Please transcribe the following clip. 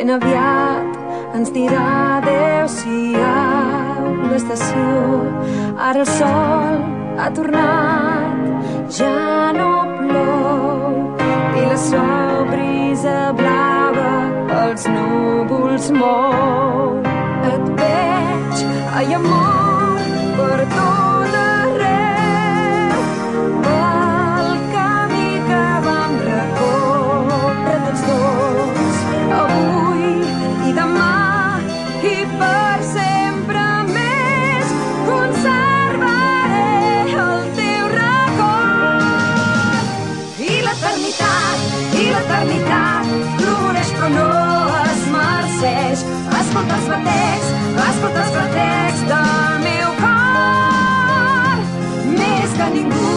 Ben aviat ens dirà adéu-siau l'estació. Ara el sol ha tornat, ja no plou, i la suau brisa blava els núvols mou. Et veig, ai amor, per tot arreu, pel camí que vam recórrer tots dos, avui i demà i per sempre més. Conservaré el teu record. I l'eternitat floreix però no es marceix. Escolta els batecs del meu cor. Més que ningú